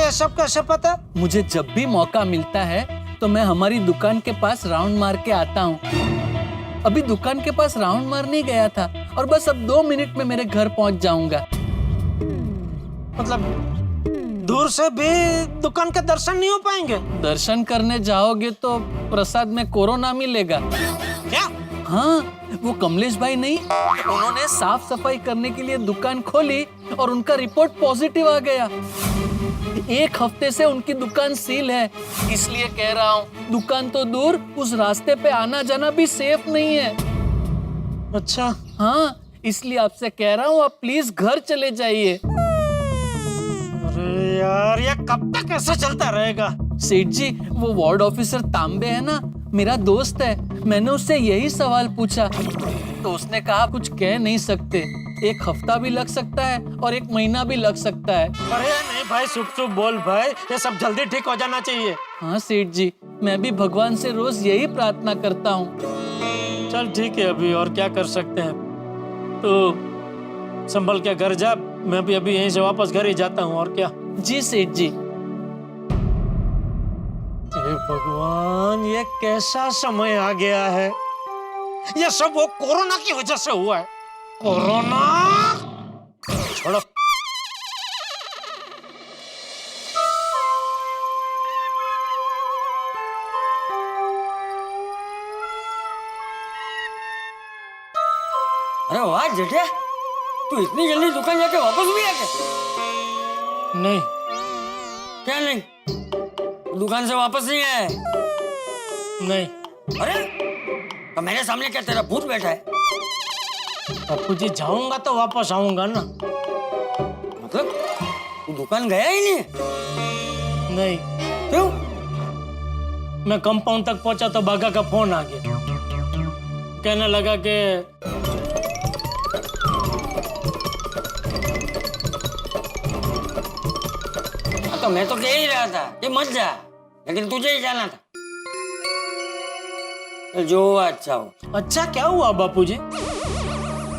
ये सब कैसे पता? मुझे जब भी मौका मिलता है तो मैं हमारी दुकान के पास राउंड मार के आता हूँ। अभी दुकान के पास राउंड मारने गया था और बस अब 2 मिनट में मेरे घर पहुँच जाऊंगा। मतलब दूर से भी दुकान के दर्शन नहीं हो पाएंगे? दर्शन करने जाओगे तो प्रसाद में कोरोना मिलेगा। क्या? हाँ, वो कमलेश भाई नहीं, उन्होंने साफ सफाई करने के लिए दुकान खोली और उनका रिपोर्ट पॉजिटिव आ गया। 1 हफ्ते से उनकी दुकान सील है, इसलिए कह रहा हूँ दुकान तो दूर, उस रास्ते पे आना जाना भी सेफ नहीं है। अच्छा। हाँ, इसलिए आपसे कह रहा हूँ आप प्लीज घर चले जाइए। अरे यार, ये कब तक ऐसा चलता रहेगा? सेठ जी, वो वार्ड ऑफिसर तांबे है ना, मेरा दोस्त है। मैंने उससे यही सवाल पूछा तो उसने कहा कुछ कह नहीं सकते, 1 हफ्ता भी लग सकता है और 1 महीना भी लग सकता है। अरे नहीं भाई, शुभ शुभ बोल भाई, ये सब जल्दी ठीक हो जाना चाहिए। हाँ सेठ जी, मैं भी भगवान से रोज यही प्रार्थना करता हूँ। चल ठीक है, अभी और क्या कर सकते हैं। तो संभल के घर जा, मैं भी अभी यहीं से वापस घर ही जाता हूँ, और क्या। जी सेठ जी। हे भगवान, ये कैसा समय आ गया है। ये सब वो कोरोना की वजह से हुआ है। कोरोना छोड़ो। अरे वाह जेठे, तू इतनी जल्दी दुकान जाके वापस भी आ गया? नहीं। क्या नहीं? दुकान से वापस नहीं आया? नहीं। अरे तो मेरे सामने क्या तेरा भूत बैठा है? बापूजी, जाऊंगा तो वापस आऊंगा ना। मतलब तू दुकान गया ही नहीं? नहीं। क्यों? मैं कंपाउंड तक पहुंचा तो बागा का फोन आ गया। कहने लगा कि तो मैं तो कह ही रहा था कि मत जा, लेकिन तुझे ही जाना था। जो हुआ अच्छा हो। अच्छा क्या हुआ बापूजी?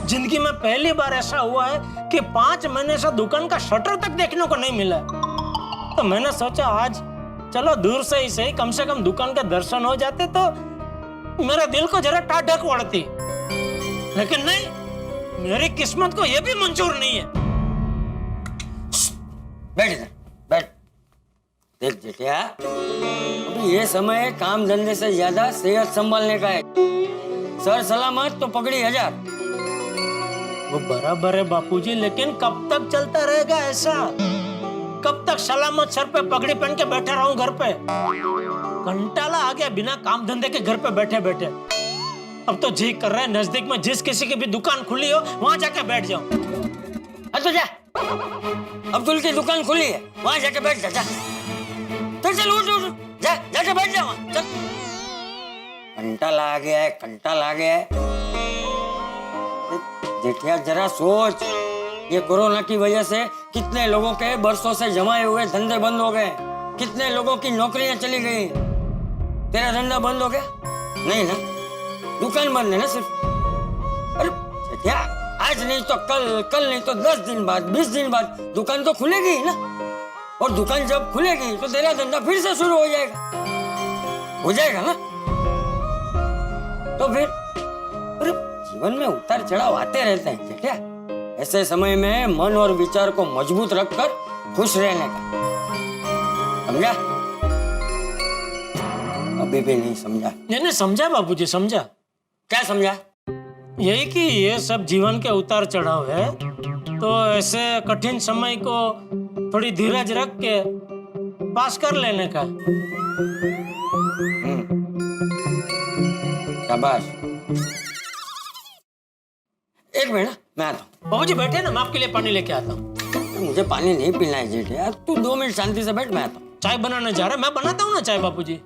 जिंदगी में पहली बार ऐसा हुआ है कि 5 महीने से दुकान का शटर तक देखने को नहीं मिला। तो मैंने सोचा आज चलो दूर से ही सही, कम से कम दुकान के दर्शन हो जाते तो मेरे दिल को जरा टाढक पड़ती। लेकिन नहीं, मेरी किस्मत को यह भी मंजूर नहीं है। बैठ इधर, बैठ। देख जेठिया, अभी ये समय काम धंधे से ज्यादा सेहत संभालने का है। सर सलामत तो पगड़ी 1000। वो बराबर है बापूजी, लेकिन कब तक चलता रहेगा ऐसा? कब तक सलामत सर पे पगड़ी पहन के बैठा रहूं घर पे? घंटाला आ गया बिना काम धंधे के घर पे बैठे बैठे। अब तो जी कर रहा है नजदीक में जिस किसी की भी दुकान खुली हो वहां जाके बैठ जाऊं। तो जा, अब्दुल की दुकान खुली है, वहां जाके बैठ जा। चल उठ उठ, जा जाके बैठ जा वहां, चल। कंटाला आ गया है, कंटाला आ गया है। जेठिया जरा सोच, ये कोरोना की वजह से कितने लोगों के बरसों से जमाए हुए धंधे बंद हो गए, कितने लोगों की नौकरियां चली गई। तेरा धंधा बंद हो गया? नहीं ना, दुकान बंद है ना सिर्फ। अरे जेठिया, आज नहीं तो कल, कल नहीं तो 10 दिन बाद, 20 दिन बाद दुकान तो खुलेगी ही ना। और दुकान जब खुलेगी तो तेरा धंधा फिर से शुरू हो जाएगा ना। तो फिर अरे जीवन में उतार चढ़ाव आते रहते हैं जेठिया। ऐसे समय में मन और विचार को मजबूत रखकर खुश रहने का, समझा? अभी भी नहीं समझा? नहीं समझा बापूजी, समझा। क्या समझा? यही कि ये सब जीवन के उतार चढ़ाव है, तो ऐसे कठिन समय को थोड़ी धीरज रख के पास कर लेने का। शाबाश। एक मिनट, मैं आता हूँ। बाबूजी बैठे ना, मैं आपके लिए पानी लेके आता हूँ। मुझे पानी नहीं पीना है जेठिया, तू 2 मिनट शांति से बैठ, मैं आता हूँ। चाय बनाने जा रहा है, मैं बनाता हूँ ना चाय बापूजी।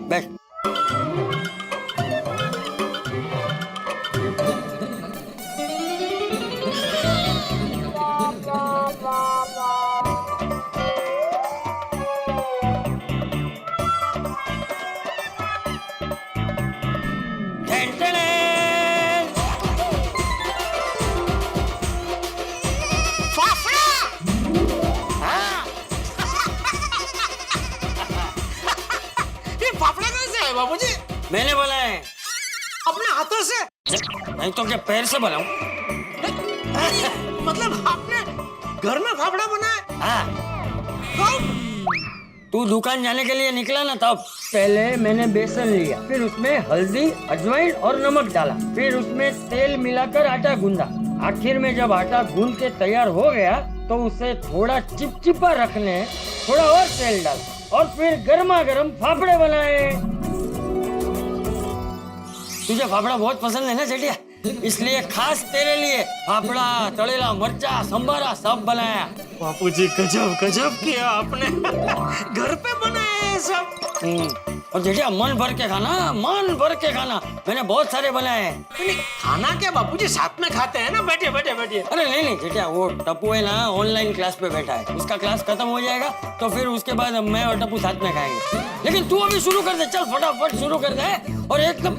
बैठ। नहीं तो क्या पैर से बनाऊं? मतलब आपने घर में फाफड़ा बनाया? हाँ। तू दुकान जाने के लिए निकला ना तब पहले मैंने बेसन लिया, फिर उसमें हल्दी, अजवाइन और नमक डाला, फिर उसमें तेल मिलाकर आटा गूंदा। आखिर में जब आटा गूंद के तैयार हो गया तो उसे थोड़ा चिपचिपा रखने थोड़ा और तेल डाला और फिर गर्मा गर्म फाफड़े बनाए। तुझे फाफड़ा बहुत पसंद है ना सेठिया, इसलिए खास तेरे लिए फाफड़ा, तड़ेला, मरचा, संभारा सब बनाया। बापूजी गजब गजब किया आपने। घर पे बनाया ये सब। और जेठिया मन भर के खाना, मन भर के खाना। मैंने बहुत सारे बनाए हैं। नहीं, खाना क्या बापूजी साथ में खाते हैं ना, बैठिए बैठिए बैठिए। अरे नहीं जेठिया, वो टप्पू है ना ऑनलाइन क्लास पे बैठा है, उसका क्लास खत्म हो जाएगा तो फिर उसके बाद मैं और टप्पू साथ में खाएंगे। लेकिन तू अभी शुरू कर दे, चल फटाफट शुरू कर दे। और एकदम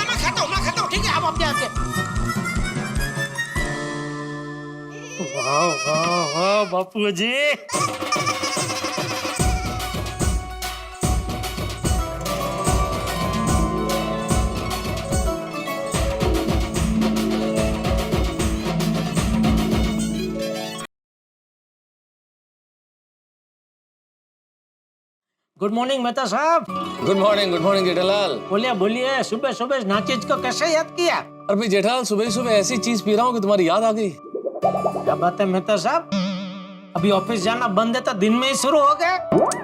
मैं खाता हूँ, ठीक है, आप अपने आके। वाह वाह वाह बापूजी। गुड मॉर्निंग मेहता साहब। Good morning Jethalal. बोलिए बोलिए, सुबह सुबह नाचिज को कैसे याद किया? अरे भाई जेठालाल, सुबह सुबह ऐसी चीज पी रहा हूँ कि तुम्हारी याद आ गई। क्या बात है मेहता साहब, अभी ऑफिस जाना बंद है तो दिन में ही शुरू हो गया?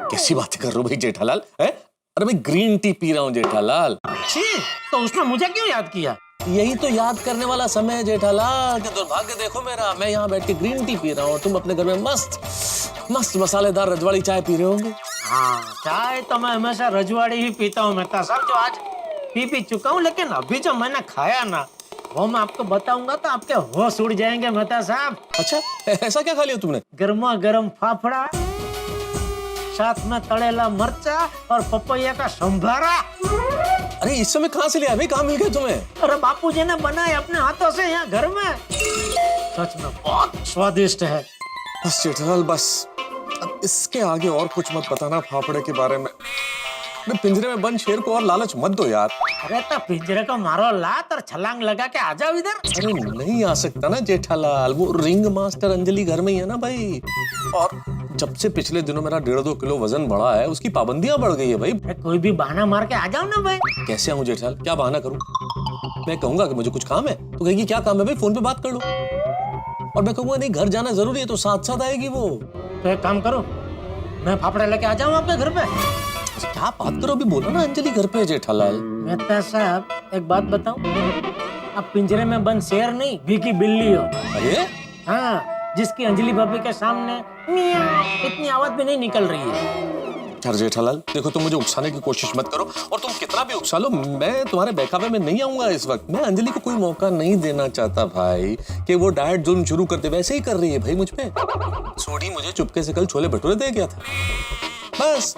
कैसी बातें कर रहे हो भाई जेठालाल? अरे भाई ग्रीन टी पी रहा हूँ जेठालाल। छी, तो उसने मुझे क्यों याद किया? यही तो याद करने वाला समय है जेठालाल। कि दुर्भाग्य देखो मेरा, मैं यहाँ बैठ के ग्रीन टी पी रहा हूँ, तुम अपने घर में मस्त मस्त मसालेदार रजवाड़ी चाय पी रहे होंगे। हाँ, चाय तो मैं हमेशा रजवाड़ी ही पीता हूँ मेहता साहब, जो आज पी चुका हूँ। लेकिन अभी जो मैंने खाया ना, वो मैं आपको बताऊंगा तो आपके होश उड़ जाएंगे मेहता साहब। अच्छा, ऐसा क्या खा लिया तुमने? गर्मा गर्म फाफड़ा, साथ में तड़ेला मरचा और पपैया का संभारा। अरे इस समय कहाँ से लिया भाई, कहाँ मिल गया तुम्हें? अरे बापूजी ने बनाए अपने हाथों से यहाँ घर में। सच में बहुत स्वादिष्ट है। बस जेठालाल बस, अब इसके आगे और कुछ मत बताना फाफड़े के बारे में। अरे पिंजरे में बंद शेर को और लालच मत दो यार। अरे तो पिंजरे को मारो लात और छलांग लगा के आ जाओ इधर। अरे नहीं आ सकता ना जेठालाल, वो रिंग मास्टर अंजलि घर में ही है ना भाई। और जब से पिछले दिनों मेरा 1.5-2 किलो वजन बढ़ा है, उसकी पाबंदियां बढ़ गई है भाई। अरे कोई भी बहाना मार के आ जाओ ना भाई। कैसे आऊं जेठालाल, क्या बहाना करूं? मैं कहूंगा कि मुझे कुछ काम है तो कहेगी क्या काम है भाई, फोन पे बात कर लो। और मैं कहूंगा नहीं घर जाना जरूरी है तो साथ साथ आएगी वो। तो एक काम करो, मैं फाफड़ा लेके आ जाऊं आपके घर पे। क्या बात करो, अभी बोलो ना अंजलि घर पे है जेठालाल। मेहता साहब एक बात बताऊं, आप पिंजरे में बंद शेर नहीं, भीगी बिल्ली हो। अरे हाँ, जिसकी अंजलि भाभी के सामने मियां इतनी आवाज भी नहीं निकल रही है। यार जेठालाल देखो, तुम मुझे उकसाने की कोशिश मत करो, और तुम कितना भी उकसा लो मैं तुम्हारे बहकावे में नहीं आऊंगा इस वक्त। मैं अंजलि को कोई मौका नहीं देना चाहता भाई कि वो डाइट जुल्म शुरू कर दे। वैसे ही कर रही है भाई मुझ पे। सोडी मुझे चुपके से कल छोले भटूरे दे गया था, बस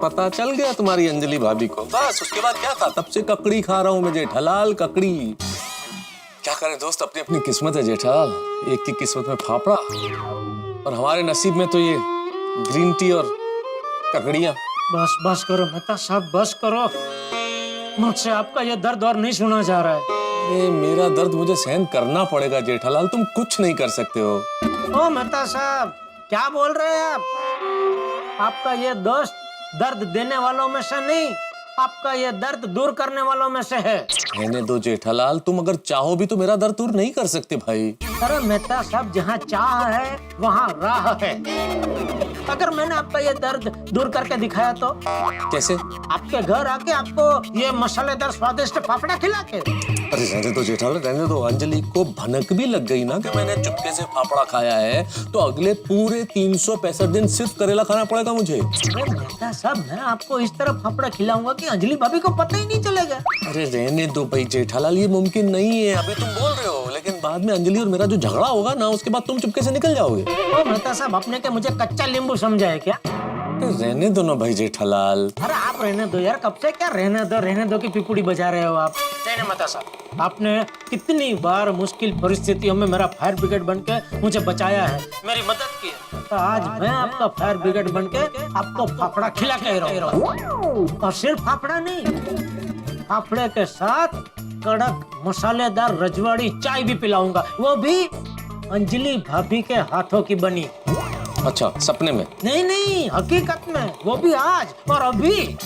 पता चल गया तुम्हारी अंजलि भाभी को। बस उसके बाद क्या था, तब से ककड़ी खा रहा हूं मैं जेठालाल, ककड़ी। क्या करें दोस्त, अपनी अपनी किस्मत है जेठालाल। एक की किस्मत में फाफड़ा और हमारे नसीब में तो ये ग्रीन टी और ककड़ियां। बस बस करो मेहता साहब, बस करो। मुझसे आपका ये दर्द और नहीं सुना जा रहा है। ये मेरा दर्द मुझे सहन करना पड़ेगा जेठालाल, तुम कुछ नहीं कर सकते हो। ओ मेहता साहब क्या बोल रहे हैं आप? आपका ये दोस्त दर्द देने वालों में से नहीं, आपका ये दर्द दूर करने वालों में से है। रहने दो जेठालाल, तुम अगर चाहो भी तो मेरा दर्द दूर नहीं कर सकते भाई। अरे मेहता साहब, जहाँ चाह है वहाँ राह है। अगर मैंने आपका ये दर्द दूर करके दिखाया तो? कैसे? आपके घर आके आपको ये मसालेदार स्वादिष्ट फाफड़ा खिला के। अरे रहने दो जेठालाल, रहने दो। अंजलि को भनक भी लग गई ना कि मैंने चुपके से फाफड़ा खाया है, तो अगले पूरे 365 दिन सिर्फ करेला खाना पड़ेगा मुझे। अरे मेहता साहब, मैं आपको इस तरह फाफड़ा खिलाऊंगा कि अंजलि भाभी को पता ही नहीं चलेगा। अरे रहने दो भाई जेठालाल, ये मुमकिन नहीं है। अभी तुम बोल रहे हो, लेकिन बाद में अंजलि और मेरा जो झगड़ा होगा ना, उसके बाद तुम चुपके से निकल जाओगे। ओ मेहता साहब, आपने क्या मुझे कच्चा नींबू समझा है क्या? रहने दो ना भाई जेठालाल। अरे आप रहने दो यार, कब से क्या रहने दो की पिपुड़ी बजा रहे हो आप? नहीं मेहता साहब, आपने कितनी बार मुश्किल परिस्थितियों में मेरा फायर ब्रिगेड बनके मुझे बचाया है, मेरी मदद की है। तो आज मैं आपका फायर ब्रिगेड बनके आपको फाफड़ा खिला के रहा हूँ। और सिर्फ फाफड़ा नहीं, फाफड़े के साथ कड़क मसालेदार रजवाड़ी चाय भी पिलाऊंगा, वो भी अंजलि भाभी के हाथों की बनी। अच्छा, सपने में? नहीं, हकीकत में, वो भी आज और अभी।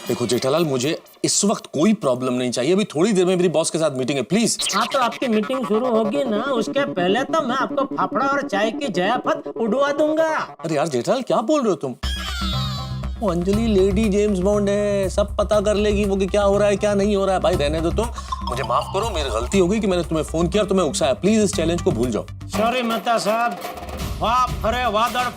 देखो जेठालाल, मुझे इस वक्त कोई प्रॉब्लम नहीं चाहिए। अभी थोड़ी देर में मेरी बॉस के साथ मीटिंग है, प्लीज। हाँ, तो आपकी मीटिंग शुरू होगी ना, उसके पहले तो मैं आपको फाफड़ा और चाय की जयाफत उड़वा दूंगा। अरे यार जेठालाल, क्या बोल रहे हो तुम? वो अंजलि लेडी जेम्स बॉन्ड है, सब पता कर लेगी वो कि क्या हो रहा है क्या नहीं हो रहा है। भाई रहने दो तुम, मुझे माफ करो, मेरी गलती हो गई कि मैंने तुम्हें फोन किया और तुम्हें उकसाया। प्लीज इस चैलेंज को भूल जाओ। सॉरी मेहता साहब, वाह फरे वादड़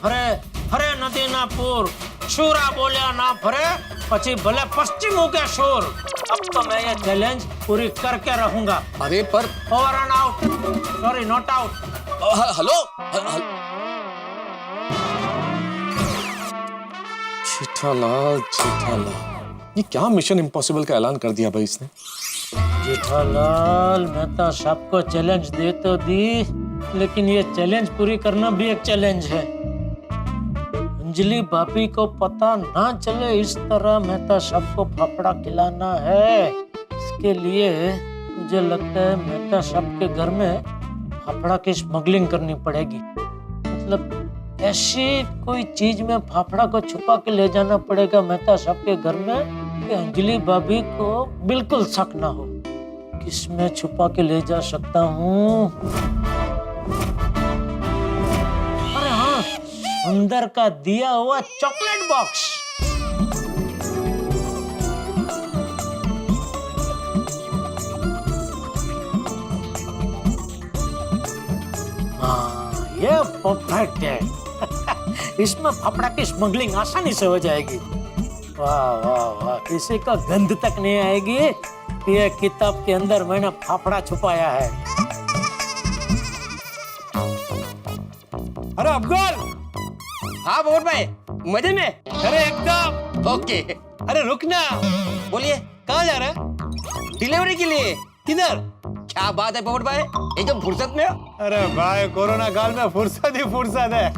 फरे नदी ना पूर, शूरा बोलिया ना फरे, पची भले पश्चिम हो गया शोर। अब तो मैं ये चैलेंज पूरी करके रहूंगा। अरे पर over and out, sorry not out. Hello, Jethalal, ये क्या मिशन इम्पॉसिबल का ऐलान कर दिया भाई इसने? जेठालाल, मेहता साहब को चैलेंज दे तो दी, लेकिन ये चैलेंज पूरी करना भी एक चैलेंज है। अंजलि भाभी को पता ना चले इस तरह मेहता साहब को फाफड़ा खिलाना है। इसके लिए मुझे लगता है मेहता साहब के घर में फाफड़ा की स्मगलिंग करनी पड़ेगी। मतलब ऐसी कोई चीज में फाफड़ा को छुपा के ले जाना पड़ेगा मेहता साहब के घर में कि अंजलि भाभी को बिल्कुल शक ना हो। किसमें छुपा के ले जा सकता हूँ? अरे हाँ, सुंदर का दिया हुआ चॉकलेट बॉक्स। हाँ, ये परफेक्ट है। इसमें फाफड़ा की स्मगलिंग आसानी से हो जाएगी। वाह वाह वाह, किसी का गंध तक नहीं आएगी। ये किताब के अंदर मैंने फाफड़ा छुपाया है। अरे अब्दुल। हाँ बोल भाई, मजे में? अरे एकदम ओके। अरे रुक ना, बोलिए, कहाँ जा रहा है? डिलीवरी के लिए। किधर? क्या बात है पोपट भाई, एकदम फुर्सत में हो? अरे भाई, कोरोना काल में फुर्सत ही फुर्सत है।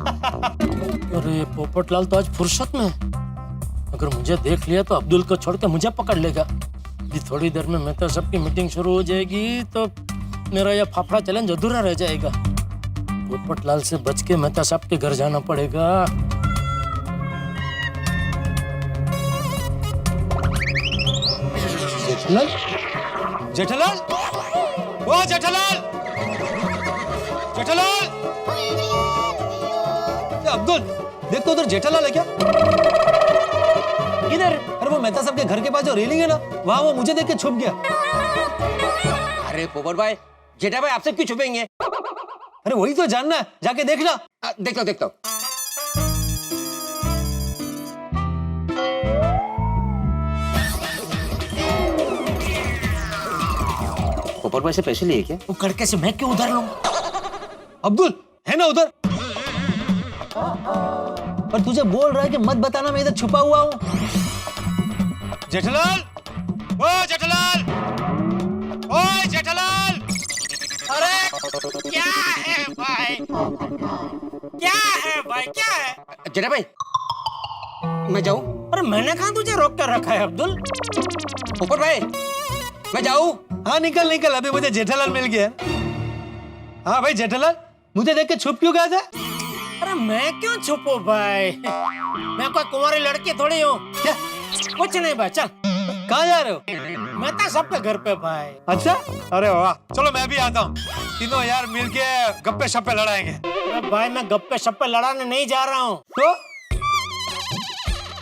अरे पोपटलाल तो आज फुर्सत में। अगर मुझे देख लिया तो अब्दुल को छोड़ के मुझे पकड़ लेगा। अभी थोड़ी देर में मेहता साहब की मीटिंग शुरू हो जाएगी तो मेरा यह फाफड़ा चैलेंज अधूरा रह जाएगा। पोपटलाल से बच के मेहता साहब के घर जाना पड़ेगा। जेठालाल, जेठालाल, ओ जेठालाल, जेठालाल। अब्दुल देख तो उधर जेठालाल है क्या? इधर। अरे वो मेहता साहब के घर के पास जो रेलिंग है ना, वहाँ वो मुझे देख के छुप गया। अरे पोपट भाई, जेठा भाई आपसे क्यों छुपेंगे? अरे वही तो जानना है, जाके देखना। देखता हूँ। पोपट भाई से पैसे लिए क्या? वो कड़के से मैं क्यों उधर लूंगा? अब्दुल है ना उधर? पर तुझे बोल रहा है कि मत बताना मैं इधर छुपा हुआ हूँ। जेठालाल, ओ जेठालाल, ओ जेठालाल। अरे क्या है भाई? क्या है भाई? क्या है? जेठा भाई, मैं जाऊँ? अरे मैंने कहा तुझे रोक कर रखा है अब्दुल। पोपट भाई, मैं जाऊँ? हाँ निकल निकल, अभी मुझे जेठालाल मिल गया। हाँ भाई जेठालाल, मुझे देख के छुप क्यों गया था? अरे मैं क्यों छुपू भाई? मैं कोई कुंवारी लड़की थोड़ी हूँ। क्या? कुछ नहीं भाई, चल। कहाँ जा रहे हो? मैं तो सबके घर पे भाई। अच्छा, अरे वाह, चलो मैं भी आता हूँ। तीनों यार मिलके गप्पे शप्पे लड़ाएंगे। अरे भाई, मैं गप्पे शप्पे लड़ाने नहीं जा रहा हूँ, तो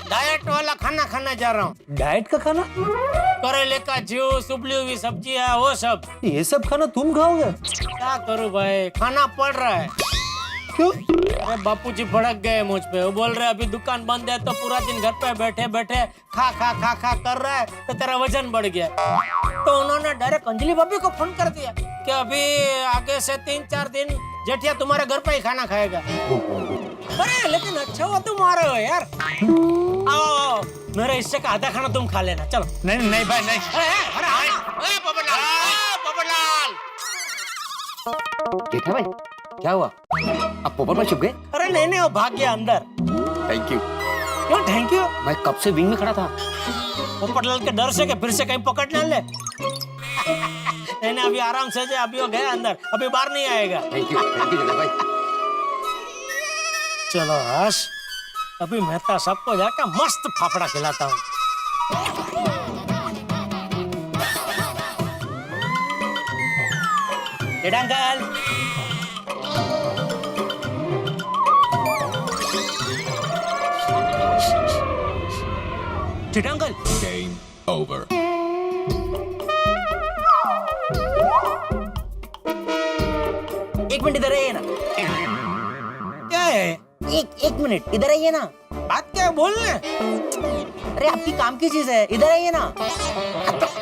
डाइट वाला खाना खाने जा रहा हूँ। डाइट का खाना? करेले का जूस, उबली हुई सब्जियाँ, वो सब। ये सब खाना तुम खाओगे? क्या करूँ भाई, खाना पड़ रहा है। क्यों? अरे बापूजी भड़क गए मुझ पे। वो बोल रहे अभी दुकान बंद है तो पूरा दिन घर पे बैठे बैठे खा खा खा खा कर रहा है तो तेरा वजन बढ़ गया। तो उन्होंने डायरेक्ट अंजलि भाभी को फोन कर दिया कि अभी आगे से 3-4 दिन जेठिया तुम्हारे घर पे ही खाना खाएगा। अरे लेकिन अच्छा हुआ तुम आ रहे हो यार। आओ, मेरे हिस्से का आधा खाना तुम खा लेना, चलो। नहीं नहीं भाई नहीं। अरे पोपटलाल। जेठा भाई, क्या हुआ? अब पोपट भाई छुप गए? अरे नहीं, वो भाग गया अंदर। Thank you. क्यों थैंक यू? मैं कब से विंग में खड़ा था। पोपटलाल के डर से कि फिर से कहीं पकड़ ना ले। नहीं अभी आराम से जा, अभी वो गया अंदर, अभी बाहर नहीं आएगा। थैंक यू जेठा भाई। चलो हर्ष, अभी मेहता सबको जाकर मस्त फाफड़ा खिलाता हूँ। जेठा अंकल, जेठा अंकल, Game over. एक मिनट इधर आइए ना। क्या है? एक मिनट इधर आइए ना। बात क्या है, बोलना। अरे आपकी काम की चीज है, इधर आइए ना।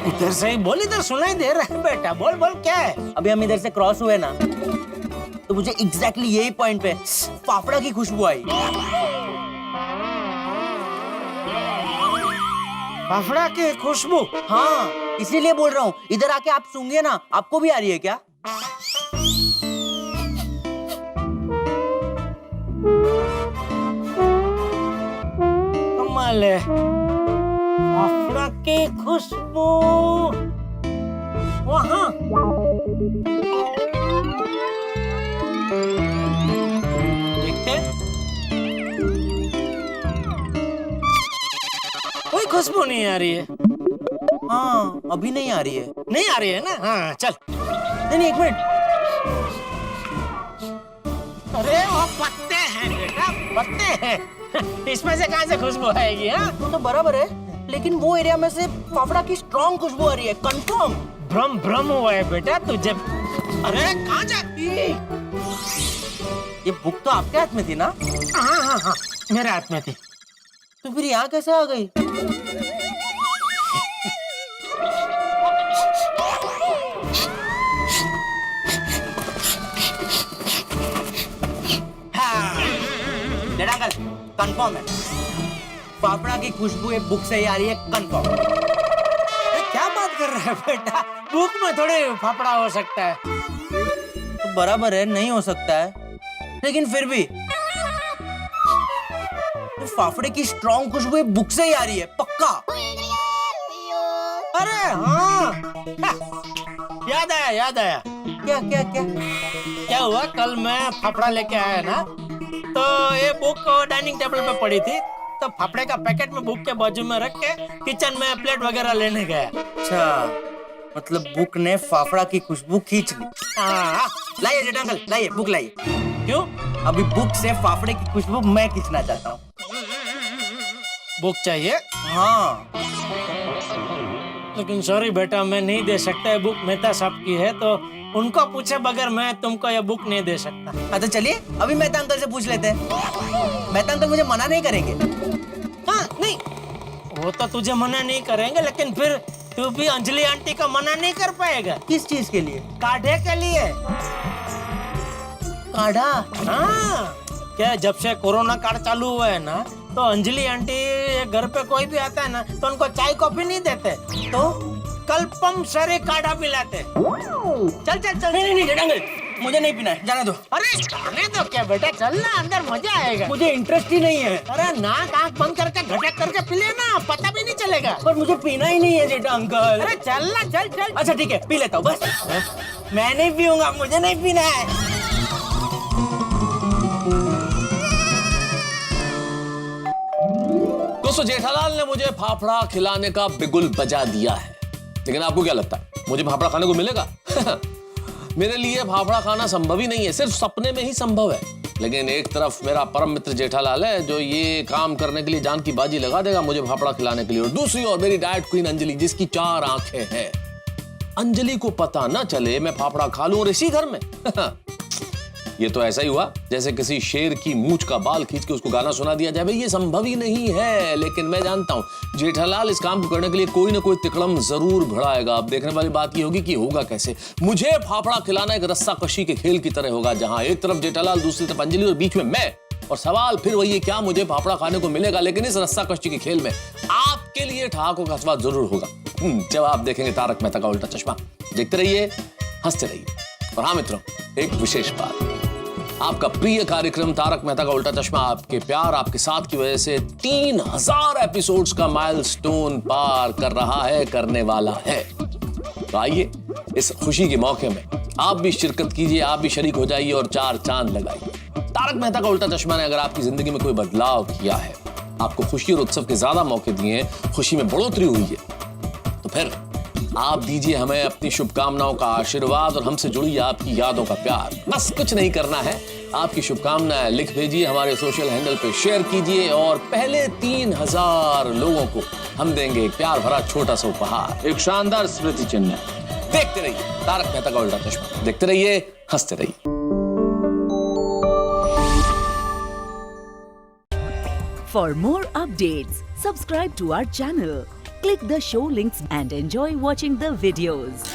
इधर से ही बोल, इधर सुनाई दे रहा है बेटा। बोल बोल, क्या है? अभी हम इधर से क्रॉस हुए ना, तो मुझे एग्जैक्टली यही पॉइंट पे फाफड़ा की खुशबू आई। फाफड़ा की खुशबू? हाँ, इसीलिए बोल रहा हूँ, इधर आके आप सूंघिए ना, आपको भी आ रही है क्या? कमाल है, फाफड़ा की खुशबू वहाँ। देखते, कोई खुशबू नहीं आ रही है। हाँ, अभी नहीं आ रही है। नहीं आ रही है ना? हाँ चल। नहीं, एक मिनट। अरे वो पत्ते हैं बेटा, पत्ते हैं। इसमें से कहाँ से खुशबू आएगी? हाँ, वो तो बराबर है, लेकिन वो एरिया में से फाफड़ा की स्ट्रॉन्ग खुशबू आ रही है, कंफर्म। भ्रम भ्रम हुआ है बेटा तुझे। अरे कहाँ जाती? ये बुक तो आपके हाथ में थी ना? हाँ हाँ हाँ, मेरे हाथ में थी। तो फिर यहाँ कैसे आ गई? जेठा अंकल, कंफर्म है, फाफड़ा की खुशबू ये बुक से ही आ रही है, कंफर्म। क्या बात कर रहा है बेटा? बुक में थोड़ी फाफड़ा हो सकता है। तो बराबर है, नहीं हो सकता है, लेकिन फिर भी तो फाफड़े की स्ट्रॉन्ग खुशबू ये बुक से ही आ रही है, पक्का। अरे हाँ, याद आया याद आया। क्या क्या क्या? क्या हुआ, कल मैं फाफड़ा लेके आया ना, तो ये बुक डाइनिंग टेबल पे पड़ी थी, तो फाफड़े का पैकेट में बुक के बाजू में रख के किचन में प्लेट वगैरह लेने गया। अच्छा, मतलब बुक ने फाफड़ा की खुशबू खींच ली। हाँ, लाइए जेठा अंकल, लाइए बुक लाइए। क्यों? अभी बुक से फाफड़े की खुशबू मैं खींचना चाहता हूँ। बुक चाहिए? हाँ, लेकिन सॉरी बेटा, मैं नहीं दे सकता। है बुक मेहता साहब की है, तो उनको पूछे बगैर मैं तुमको ये बुक नहीं दे सकता। हाँ तो चलिए अभी मेहता अंकल से पूछ लेते हैं। मेहता अंकल मुझे मना नहीं करेंगे? हाँ नहीं, वो तो तुझे मना नहीं करेंगे, लेकिन फिर तू भी अंजलि आंटी का मना नहीं कर पाएगा। किस चीज के लिए? काढ़े के लिए। काढ़ा? हाँ, क्या जब से कोरोना काढ़ चालू हुआ है ना, तो अंजलि आंटी घर पे कोई भी आता है ना, तो उनको चाय कॉफी नहीं देते, तो कल्पम सरे काढ़ा पिलाते। चल चल चल। नहीं जेठा अंकल, मुझे नहीं पीना है, जाने दो। अरे जाने दो क्या बेटा, चल ना अंदर, मजा आएगा। मुझे इंटरेस्ट ही नहीं है। अरे नाक आंख बंद करके घटक करके पी लेना, पता भी नहीं चलेगा। पर मुझे पीना ही नहीं है जेठा अंकल। अरे चल ना, चल चल। अच्छा ठीक है, पी लेता हूँ बस। मैं नहीं पीऊंगा, मुझे नहीं पीना है। दोस्तों, जेठालाल ने मुझे फाफड़ा खिलाने का बिगुल बजा दिया है, लेकिन आपको क्या लगता है मुझे फाफड़ा खाने को मिलेगा? मेरे लिए फाफड़ा खाना संभव ही नहीं है, सिर्फ सपने में ही संभव है। लेकिन एक तरफ मेरा परम मित्र जेठालाल है, जो ये काम करने के लिए जान की बाजी लगा देगा मुझे फाफड़ा खिलाने के लिए, और दूसरी ओर मेरी डाइट क्वीन अंजलि, जिसकी 4 आंखें हैं। अंजलि को पता ना चले मैं फाफड़ा खा लूं और इसी घर में। ये तो ऐसा ही हुआ जैसे किसी शेर की मूंछ का बाल खींच के उसको गाना सुना दिया जाए। भाई ये संभव ही नहीं है, लेकिन मैं जानता हूं जेठालाल इस काम को करने के लिए कोई ना कोई तिकड़म जरूर भिड़ाएगा। अब देखने वाली बात ये होगी कि होगा कैसे। मुझे फाफड़ा खिलाना एक रस्सा कशी के खेल की तरह होगा, जहां एक तरफ जेठालाल, दूसरी तरफ अंजलि और बीच में मैं। और सवाल फिर वही है, क्या मुझे फाफड़ा खाने को मिलेगा? लेकिन इस रस्सा कशी के खेल में आपके लिए ठहाकों का स्वाद जरूर होगा जब आप देखेंगे तारक मेहता का उल्टा चश्मा। देखते रहिए, हंसते रहिए। और हाँ मित्रों, एक विशेष बात, आपका प्रिय कार्यक्रम तारक मेहता का उल्टा चश्मा आपके प्यार आपके साथ की वजह से 3000 एपिसोड्स का माइलस्टोन पार कर रहा है, करने वाला है। तो आइए इस खुशी के मौके में आप भी शिरकत कीजिए, आप भी शरीक हो जाइए और 4 चांद लगाइए। तारक मेहता का उल्टा चश्मा ने अगर आपकी जिंदगी में कोई बदलाव किया है, आपको खुशी और उत्सव के ज्यादा मौके दिए हैं, खुशी में बढ़ोतरी हुई है, तो फिर आप दीजिए हमें अपनी शुभकामनाओं का आशीर्वाद और हमसे जुड़ी आपकी यादों का प्यार। बस कुछ नहीं करना है, आपकी शुभकामनाएं लिख भेजिए, हमारे सोशल हैंडल पे शेयर कीजिए और पहले 3000 लोगों को हम देंगे एक प्यार भरा छोटा सा उपहार, एक शानदार स्मृति चिन्ह। देखते रहिए तारक मेहता का उल्टा चश्मा, देखते रहिए, हंसते रहिए। For more updates, subscribe to our channel, click the show links and enjoy watching the videos.